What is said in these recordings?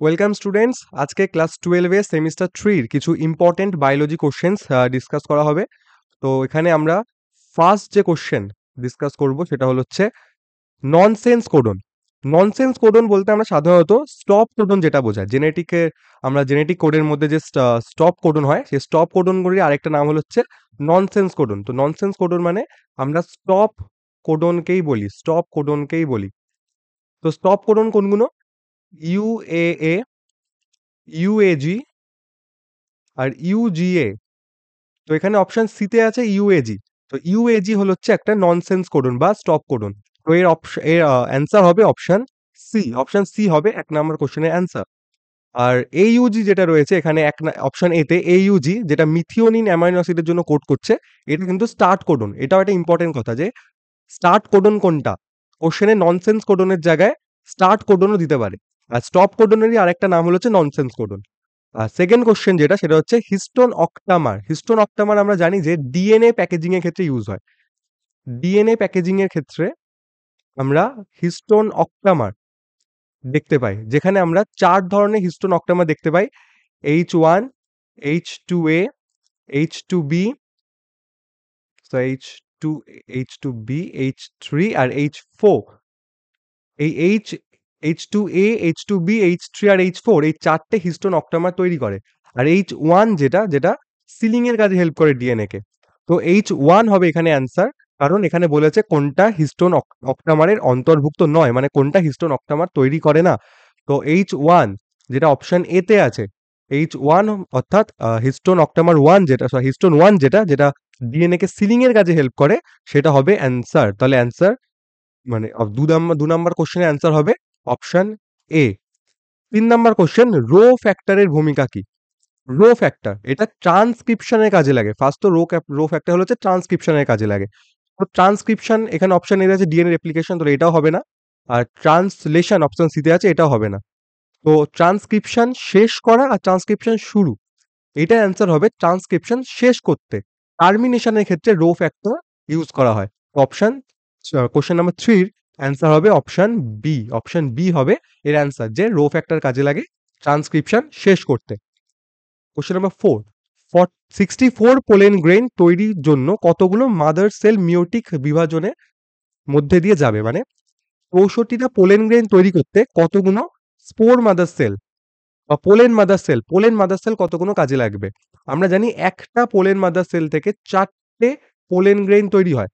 Welcome students, আজকে class 12 এর semester 3 এর কিছু ইম্পর্টেন্ট বায়োলজি কোশ্চেন্স ডিসকাস করা হবে। তো এখানে আমরা ফার্স্ট যে কোশ্চেন ডিসকাস করব সেটা হচ্ছে ননসেন্স কোডন। ননসেন্স কোডন বলতে আমরা সাধারণত স্টপ কোডন যেটা বোঝায়, জেনেটিকে আমরা জেনেটিক কোডের মধ্যে যে স্টপ কোডন হয় সেই স্টপ কোডনগুলির আরেকটা নাম হচ্ছে ননসেন্স কোডন। তো ননসেন্স কোডন মানে আমরা স্টপ কোডনকেই বলি, স্টপ কোডনকেই বলি। তো স্টপ কোডন কোনগুলো? ইউএএ, ইউএজি আর ইউজিএ। তো এখানে অপশন সি তে আছে ইউএজি। তো ইউএজি হচ্ছে একটা ননসেন্স কোডন বা স্টপ কোডন। তো এর অ্যান্সার হবে অপশন সি। অপশন সি হবে 1 নম্বর কোশ্চেনের অ্যান্সার। আর এইউজি যেটা রয়েছে এখানে অপশন এ তে এইউজি যেটা মিথিওনিন অ্যামাইনো অ্যাসিডের জন্য কোড করছে, এটা কিন্তু স্টার্ট কোডন। এটাও একটা ইম্পর্টেন্ট কথা যে স্টার্ট কোডন কোনটা? কোশ্চেনে ননসেন্স কোডনের জায়গায় স্টার্ট কোডনও দিতে পারে। আর স্টপ কোডনেরই আরেকটা নাম হচ্ছে ননসেন্স কোডন। সেকেন্ড কোশ্চেন যেটা সেটা হচ্ছে হিস্টোন অক্টামার। হিস্টোন অক্টামার আমরা জানি যে ডিএনএ প্যাকেজিং এর ক্ষেত্রে ইউজ হয়। ডিএনএ প্যাকেজিং এর ক্ষেত্রে আমরা হিস্টোন অক্টামার দেখতে পাই, যেখানে আমরা 4 ধরনের হিস্টোন অক্টামার দেখতে পাই: H1, H2A, H2B, so H2, H2B, H3 আর H4। এই H2A, H2B, H3 আর H4 এই 4টে হিস্টোন অক্টামার তৈরি করে। আর H1 যেটা সিলিং এর কাজে হেল্প করে ডিএনএ কে। তো H1 হবে এখানে অ্যান্সার, কারণ এখানে বলেছে কোনটা হিস্টোন অক্টামারের অন্তর্ভুক্ত নয়, মানে কোনটা হিস্টোন অক্টামার তৈরি করে না। তো H1 যেটা অপশন এ তে আছে, H1 অর্থাৎ হিস্টোন অক্টামার 1 যেটা, হিস্টোন 1 যেটা ডিএনএ কে সিলিং এর কাজে হেল্প করে, সেটা হবে অ্যান্সার। তাহলে অ্যান্সার মানে 2 নাম্বার কোশ্চেনের অ্যান্সার হবে option A. 3 number question, rho ফ্যাক্টরের ভূমিকা কি? রো ফ্যাক্টর এটা ট্রান্সক্রিপশনের কাজে লাগে। ফার্স্ট তো রো ফ্যাক্টর হচ্ছে ট্রান্সক্রিপশনের কাজে লাগে। তো ট্রান্সক্রিপশন এখানে অপশন এ আছে ডিএনএ রেপ্লিকেশন, তো এটাও হবে না। আর ট্রান্সলেশন অপশন সি তে আছে, এটাও হবে না। তো ট্রান্সক্রিপশন শেষ করা আর ট্রান্সক্রিপশন শুরু, এটা অ্যান্সার হবে ট্রান্সক্রিপশন শেষ করতে। টার্মিনেশনের ক্ষেত্রে রো ফ্যাক্টর ইউজ করা হয়। অপশন কোশ্চেন নাম্বার 3 এর অ্যান্সার হবে অপশন বি। অপশন বি হবে এর অ্যান্সার, যে রো ফ্যাক্টর কাজে লাগে ট্রান্সক্রিপশন শেষ করতে। কোশ্চেন নাম্বার 4, 64 পোলেন গ্রেইন তৈরির জন্য কতগুলো মাদার সেল মিওটিক বিভাজনের মধ্যে দিয়ে যাবে? মানে 64টা পোলেন গ্রেইন তৈরি করতে কতগুলো স্পোর মাদার সেল বা পোলেন মাদার সেল কতগুলো কাজে লাগবে? আমরা জানি একটা পোলেন মাদার সেল থেকে 4টে পোলেন গ্রেইন তৈরি হয়।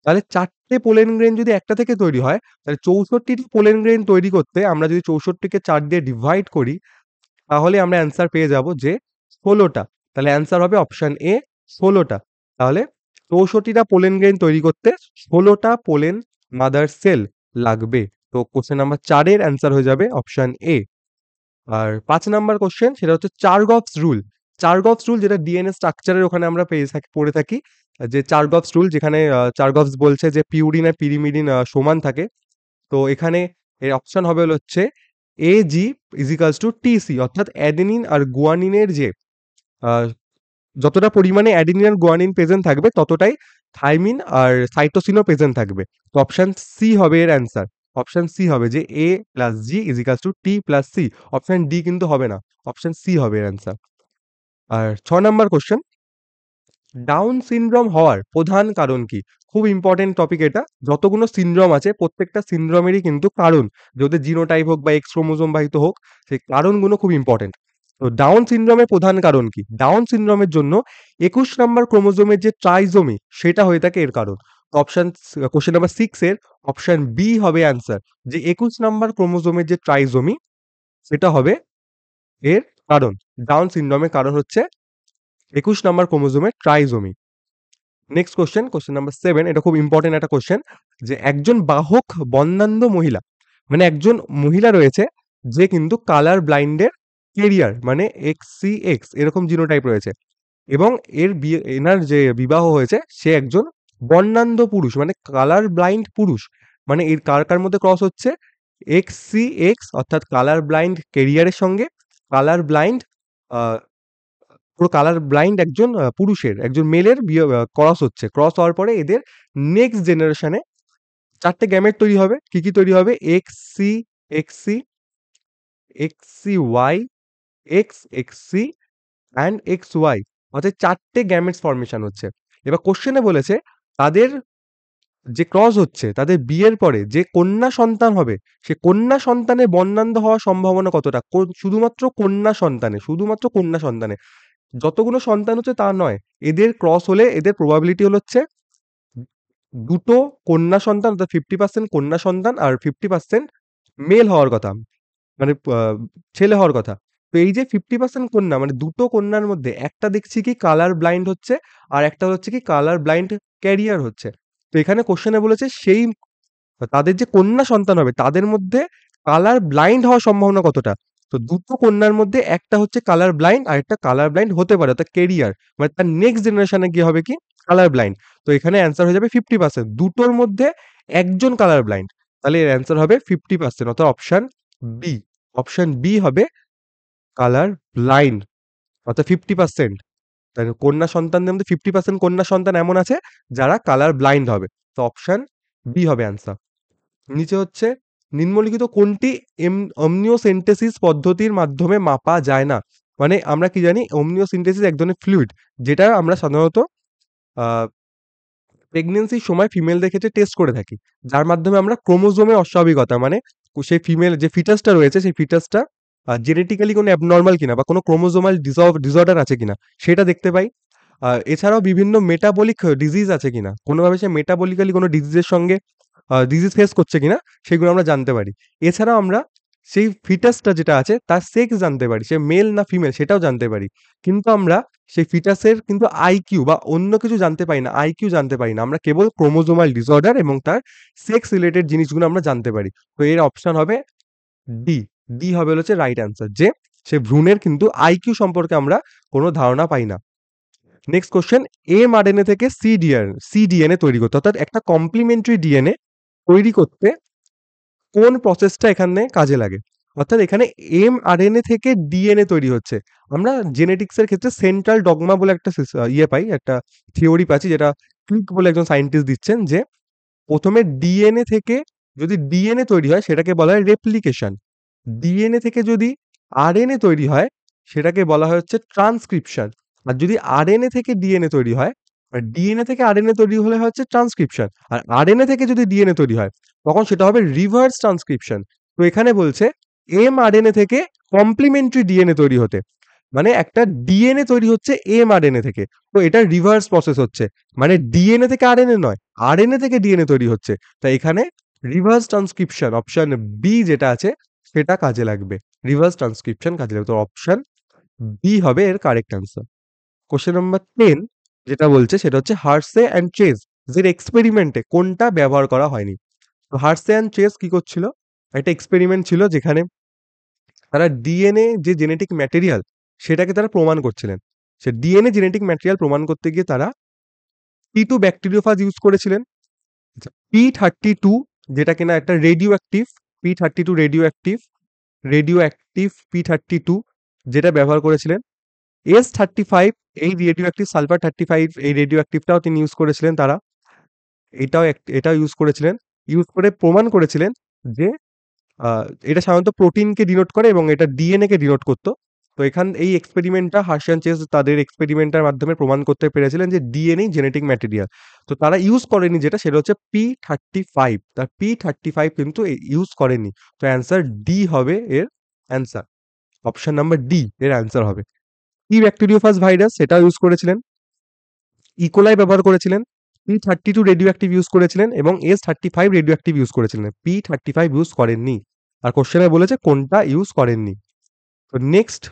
তাহলে 4টে পোলেন গ্রেইন যদি একটা থেকে তৈরি হয়, তাহলে 64টি পোলেন গ্রেইন তৈরি করতে আমরা যদি 64 কে 4 দিয়ে ডিভাইড করি, তাহলে আমরা অ্যান্সার পেয়ে যাব যে 16টা। তাহলে অ্যান্সার হবে অপশন এ, 16টা। তাহলে 64টা পোলেন গ্রেইন তৈরি করতে 16টা পোলেন মাদার সেল লাগবে। তো কোশ্চেন নাম্বার 4 এর অ্যান্সার হয়ে যাবে অপশন এ। আর 5 নাম্বার কোশ্চেন সেটা হচ্ছে চার্গফস রুল। চার্গফস রুল যেটা ডিএনএ স্ট্রাকচারের ওখানে আমরা পড়ে থাকি, যে চার্গফস রুল যেখানে চার্গফস বলছে যে পিউরিন আর পিরিমিডিন সমান থাকে। তো এখানে এর অপশন হবে হচ্ছে এজি ইজিক্যালস টু টিসি, অর্থাৎ অ্যাডেনিন আর গুয়ানিনের যে আহ, যতটা পরিমাণে অ্যাডেনিন আর গুয়ানিন প্রেজেন্ট থাকবে ততটাই থাইমিন আর সাইটোসিনও প্রেজেন্ট থাকবে। তো অপশন সি হবে এর অ্যান্সার। অপশন সি হবে যে এ প্লাস জি ইজিক্যালস টু টি প্লাস সি। অপশন ডি কিন্তু হবে না, অপশন সি হবে এর অ্যান্সার। আর 6 নাম্বার কোশ্চেন, ডাউন সিনড্রোম হওয়ার প্রধান কারণ কি? খুব ইম্পর্টেন্ট টপিক এটা। যতগুলো সিনড্রোম আছে প্রত্যেকটা সিনড্রোমেরই কিন্তু কারণ, যদি জিনোটাইপ হোক বা এক্স ক্রোমোজোম বাহিত হোক, সেই কারণগুলো খুব ইম্পর্টেন্ট। তো ডাউন সিনড্রোমের প্রধান কারণ কি? ডাউন সিনড্রোমের জন্য 21 নাম্বার ক্রোমোজোমের যে ট্রাইজোমি সেটা হয়ে থাকে এর কারণ। অপশন কোশ্চেন নাম্বার 6 এর অপশন বি হবে অ্যান্সার, যে 21 নাম্বার ক্রোমোজোমের যে ট্রাইজোমি সেটা হবে এর কারণ। ডাউন সিনড্রোমের কারণ হচ্ছে 21 নাম্বার ক্রোমোজোমের trisomy. Next question, question number 7, এটা খুব ইম্পর্টেন্ট একটা কোশ্চেন, যে একজন বাহক বর্ণান্ধ মহিলা, মানে একজন মহিলা রয়েছে যে কিন্তু কালার ব্লাইন্ডের কেরিয়ার, মানে XCX এরকম জিনোটাইপ রয়েছে, এবং এর বিয়ে, এনার যে বিবাহ হয়েছে সে একজন বর্ণান্ধ পুরুষ, মানে কালার ব্লাইন্ড পুরুষ। মানে এর কার কার মধ্যে ক্রস হচ্ছে? XCX অর্থাৎ কালার ব্লাইন্ড কেরিয়ারের সঙ্গে কালার ব্লাইন্ড, পুরো কালার ব্লাইন্ড একজন পুরুষের, একজন মেলের বিয়ে ক্রস হচ্ছে। ক্রস হওয়ার পরে এদের নেক্সট জেনারেশনে 4টে গ্যামেট তৈরি হবে। কি কি তৈরি হবে? XC, XC, XCY, XXC and XY, অর্থাৎ 4 টে গ্যামেটস ফর্মেশন হচ্ছে। এবার কোশ্চেনে বলেছে তাদের যে ক্রস হচ্ছে তাদের বিয়ের পরে যে কন্যা সন্তান হবে, সে কন্যা সন্তানের বর্ণান্ধ হওয়ার সম্ভাবনা কতটা? শুধুমাত্র কন্যা সন্তানে, শুধুমাত্র কন্যা সন্তানে। যতগুলো সন্তান হচ্ছে তা নয়। এদের ক্রস হলে এদের প্রবাবিলিটি হচ্ছে ২ টো কন্যা সন্তান, অর্থাৎ 50% কন্যা সন্তান আর 50% মেল হওয়ার কথা। মানে ছেলে হওয়ার কথা। তো এই যে 50% কন্যা, মানে ২ টো কন্যার মধ্যে একটা দেখছি কি কালার ব্লাইন্ড হচ্ছে, আর একটা হচ্ছে কি কালার ব্লাইন্ড ক্যারিয়ার হচ্ছে। তো এখানে কোয়েশ্চেনে বলেছে সেই তাদের যে কন্যা সন্তান হবে তাদের মধ্যে কালার ব্লাইন্ড হওয়ার সম্ভাবনা কতটা? তো ২ টো কন্যার মধ্যে একটা হচ্ছে কালার ব্লাইন্ড, আরেকটা কালার ব্লাইন্ড হতে পারে, অর্থাৎ ক্যারিয়ার। মানে তার নেক্সট জেনারেশন এ গিয়ে হবে কি কালার ব্লাইন্ড। তো এখানে অ্যান্সার হয়ে যাবে 50%। ২ টোর মধ্যে একজন কালার ব্লাইন্ড। তাহলে এর অ্যান্সার হবে 50%, অর্থাৎ অপশন বি। অপশন বি হবে কালার ব্লাইন্ড, অর্থাৎ 50%। তাই কন্যা সন্তানদের মধ্যে 50% কন্যা সন্তান এমন আছে যারা কালার ব্লাইন্ড হবে। তো অপশন বি হবে অ্যান্সার। নিচে হচ্ছে নিম্নলিখিত কোনটি অমনিওসেন্টেসিস পদ্ধতির মাধ্যমে মাপা যায় না? মানে আমরা কি জানি অমনিওসিন্থেসিস এক ধরনের ফ্লুইড, যেটা আমরা সাধারণত আ প্রেগন্যান্সির সময় ফিমেলদের ক্ষেত্রে টেস্ট করে থাকি। যার মাধ্যমে আমরা ক্রোমোজোমের অস্বাভাবিকতা, মানে সেই ফিমেল যে ফিটাসটা রয়েছে সেই ফিটাসটা জেনেটিক্যালি কোনো অ্যাবনরমাল কিনা বা কোনো ক্রোমোজোমাল ডিসঅর্ডার আছে কিনা সেটা দেখতে পাই। এছাড়াও বিভিন্ন মেটাবলিক ডিজিজ আছে কিনা, কোনোভাবে সে মেটাবলিক্যালি কোনো ডিজিজের সঙ্গে ডিজিজ ফেস করছে কিনা সেগুলো আমরা জানতে পারি। এছাড়াও আমরা সেই ফিটাসটা যেটা আছে তার সেক্স জানতে পারি। সে মেল না ফিমেল সেটাও জানতে পারি। কিন্তু আমরা সেই ফিটাসের কিন্তু আইকিউ বা অন্য কিছু জানতে পারি না, আইকিউ জানতে পারি না। আমরা কেবল ক্রোমোজোমাল ডিসঅর্ডার এবং তার সেক্স রিলেটেড জিনিসগুলো আমরা জানতে পারি। তো এর অপশন হবে ডি। ডি হবে হচ্ছে রাইট অ্যান্সার, যে সে ভ্রূণের কিন্তু আইকিউ সম্পর্কে আমরা কোনো ধারণা পাই না। নেক্সট কোয়েশ্চেন, mRNA থেকে cDNA তৈরি করতে, অর্থাৎ একটা কমপ্লিমেন্টারি ডিএনএ তৈরি করতে কোন প্রসেসটা এখানে কাজে লাগে? অর্থাৎ এখানে mRNA থেকে ডিএনএ তৈরি হচ্ছে। আমরা জেনেটিক্স এর ক্ষেত্রে সেন্ট্রাল ডগমা বলে একটা পাই, একটা থিওরি পাচ্ছি, যেটা ক্লিক বলে একজন সায়েন্টিস্ট দিচ্ছেন, যে ১ম এ ডিএনএ থেকে যদি ডিএনএ তৈরি হয় সেটাকে বলা হয় রেপ্লিকেশন। ডিএনএ থেকে যদি আরএনএ তৈরি হয় সেটাকে বলা হয় হচ্ছে ট্রান্সক্রিপশন। আর যদি আরএনএ থেকে ডিএনএ তৈরি হয়, আর ডিএনএ থেকে আরএনএ তৈরি হলে হচ্ছে ট্রান্সক্রিপশন। আর আরএনএ থেকে যদি ডিএনএ তৈরি হয় তখন সেটা হবে রিভার্স ট্রান্সক্রিপশন। তো এখানে বলছে mRNA থেকে কমপ্লিমেন্টারি ডিএনএ তৈরি হতে। মানে একটা ডিএনএ তৈরি হচ্ছে mRNA থেকে। তো এটা রিভার্স প্রসেস হচ্ছে। মানে ডিএনএ থেকে আরএনএ নয়, আরএনএ থেকে ডিএনএ তৈরি হচ্ছে। তাই এখানে রিভার্স ট্রান্সক্রিপশন অপশন বি যেটা আছে সেটা কাজে লাগবে। রিভার্স ট্রান্সক্রিপশন কাজে লাগবে। তো অপশন বি হবে এর কারেক্ট অ্যান্সার। কোয়েশ্চেন নাম্বার 10 যেটা বলছে সেটা হচ্ছে হার্সে অ্যান্ড চেজ এর এক্সপেরিমেন্টে কোনটা ব্যবহার করা হয়নি? তো হার্সে অ্যান্ড চেজ কি করছিল? একটা এক্সপেরিমেন্ট ছিল যেখানে তারা ডিএনএ যে জেনেটিক ম্যাটেরিয়াল সেটাকে তারা প্রমাণ করছিলেন। সে ডিএনএ জেনেটিক ম্যাটেরিয়াল প্রমাণ করতে গিয়ে তারা P2 ব্যাকটেরিওফাজ ইউজ করেছিলেন। আচ্ছা, P32 যেটা কিনা একটা radio active, P32 radio active P32 যেটা ব্যবহার করেছিলেন। S35 এই রেডিও অ্যাক্টিভ সালফার 35 এই রেডিও অ্যাক্টিভটাও তিনি ইউজ করেছিলেন তারা। এটাও ইউজ করেছিলেন। ইউজ করে প্রমাণ করেছিলেন যে আ এটা সাধারণত প্রোটিনকে ডিনোট করে এবং এটা ডিএনএ কে ডিনোট করত। তো এই এক্সপেরিমেন্টটা হার্শি চেস তাদের এক্সপেরিমেন্টের মাধ্যমে প্রমাণ করতে পেরেছিলেন যে ডিএনএ জেনেটিক ম্যাটেরিয়াল। তো তারা ইউজ করেনি যেটা সেটা হচ্ছে P35। তার P35 কিন্তু ইউজ করেনি। তো অ্যান্সার ডি হবে এর অ্যান্সার। অপশন নাম্বার ডি এর অ্যান্সার হবে। ই ব্যাকটেরিওফাজ ভাইরাস সেটাও ইউজ করেছিলেন। ইকোলাই ব্যবহার করেছিলেন। P32 রেডিও অ্যাক্টিভ ইউজ করেছিলেন এবং S35 রেডিও অ্যাক্টিভ ইউজ করেছিলেন। P35 ইউজ করেননি। আর কোশ্চেনে বলেছে কোনটা ইউজ করেননি। তো নেক্সট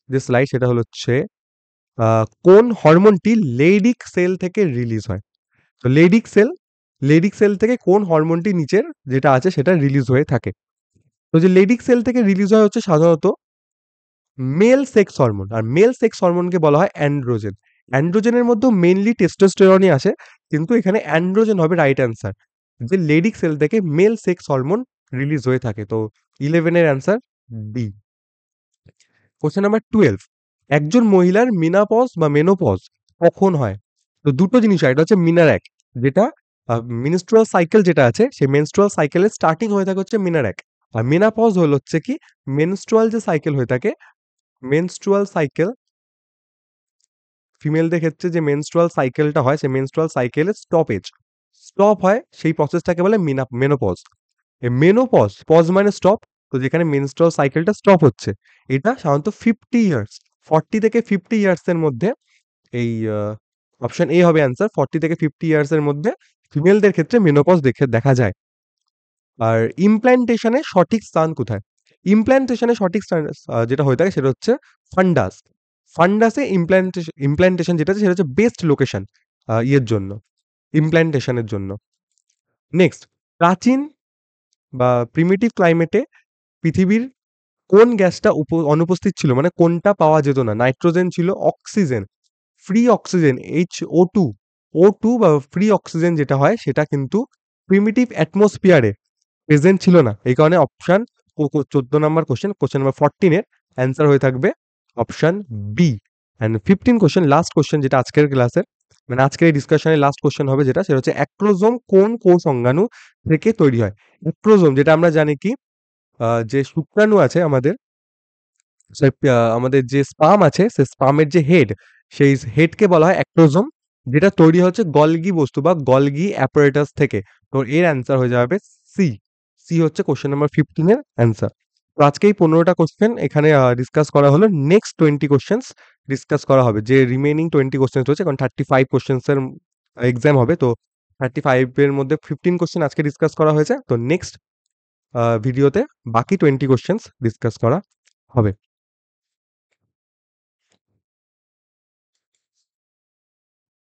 যে স্লাইড সেটা হচ্ছে কোন হরমোনটি লেইডিক সেল থেকে রিলিজ হয়? তো লেইডিক সেল থেকে কোন হরমোনটি নিচের যেটা আছে সেটা রিলিজ হয়ে থাকে? তো যে লেইডিক সেল থেকে রিলিজ হয় হচ্ছে সাধারণত মেল সেক্স হরমোন। আর মেল সেক্স হরমোনকে বলা হয় অ্যান্ড্রোজেন। অ্যান্ড্রোজেনের মধ্যেও মেইনলি টেস্টোস্টেরনই আসে, কিন্তু এখানে অ্যান্ড্রোজেন হবে রাইট অ্যান্সার। যে লেডিক সেল থেকে মেল সেক্স হরমোন রিলিজ হয়ে থাকে। তো 11 এর অ্যান্সার বি। কোশ্চেন নাম্বার 12, একজন মহিলার মিনাপজ বা মেনোপজ কখন হয়? তো দুটো জিনিস হয়, এটা হচ্ছে মিনারেক, যেটা মেনস্ট্রুয়াল সাইকেল যেটা আছে সেই মেনস্ট্রুয়াল সাইকেলের স্টার্টিং হয়ে থাকে হচ্ছে মিনারেক। আর মেনাপজ হচ্ছে কি মেনস্ট্রুয়াল যে সাইকেল হয়ে থাকে, মেনস্ট্রুয়াল সাইকেল ফিমেলদের ক্ষেত্রে যে মেনস্ট্রুয়াল সাইকেলটা হয় সেই মেনস্ট্রুয়াল সাইকেলের স্টপ হয় সেই প্রসেসটাকে বলে মেনোপজ। এই মেনোপজ, পজ মানে স্টপ, তো যেখানে মেনস্ট্রুয়াল সাইকেলটা স্টপ হচ্ছে এটা সাধারণত 50 ইয়ার্স, 40 থেকে 50 ইয়ার্স এর মধ্যে এই অপশন এ হবে অ্যান্সার। 40 থেকে 50 ইয়ার্স এর মধ্যে ফিমেলদের ক্ষেত্রে মেনোপজ দেখা যায়। আর ইমপ্ল্যান্টেশন এর সঠিক স্থান কোথায়? ইমপ্ল্যান্টেশন এর সঠিক স্থান যেটা হয়ে থাকে সেটা হচ্ছে ফান্ডাস। ফান্ডাসে ইমপ্ল্যান্টেশন যেটা আছে সেটা হচ্ছে বেস্ট লোকেশন ইয়ের জন্য, ইমপ্ল্যান্টেশন এর জন্য। নেক্সট, প্রাচীন বা প্রিমিটিভ ক্লাইমেটে পৃথিবীর কোন গ্যাসটা অনুপস্থিত ছিল? মানে কোনটা পাওয়া যেত না? নাইট্রোজেন ছিল, oxygen, free oxygen HO2, O2 বা ফ্রি অক্সিজেন যেটা হয় সেটা কিন্তু প্রিমিটিভ অ্যাটমসফিয়ারে প্রেজেন্ট ছিল না। এই কারণে অপশন 14 নাম্বার কোশ্চেন নাম্বার 14 এর অ্যান্সার হয়ে থাকবে option B. And 15 question, last question যেটা আজকের ক্লাসের, মানে আজকের এই ডিসকাশনের লাস্ট কোশ্চেন হবে যেটা, সেটা হচ্ছে অ্যাক্রোজোম কোন কোষ অঙ্গাণু থেকে তৈরি হয়? অ্যাক্রোজোম যেটা আমরা জানি কি যে শুক্রাণু আছে আমাদের, আমাদের যে স্পাম আছে সে স্পামের যে হেড, সেই হেডকে বলা হয় অ্যাক্রোজোম, যেটা তৈরি হচ্ছে গলগি বস্তু বা গলগি অ্যাপারেটাস থেকে। তো এর অ্যান্সার হয়ে যাবে সি। সি হচ্ছে কোশ্চেন নাম্বার 15 এর অ্যান্সার। তো আজকে এই 15টা কোশ্চেন এখানে ডিসকাস করা হলো। নেক্সট 20 কোশ্চেন্স ডিসকাস করা হবে। যে রিমেইনিং 20 কোশ্চেন্স রয়েছে, কারণ 35 কোশ্চেন্স এর এক্সাম হবে, তো 35 এর মধ্যে 15 কোশ্চেন আজকে ডিসকাস করা হয়েছে। তো নেক্সট ভিডিওতে বাকি 20 কোশ্চেন্স ডিসকাস করা হবে।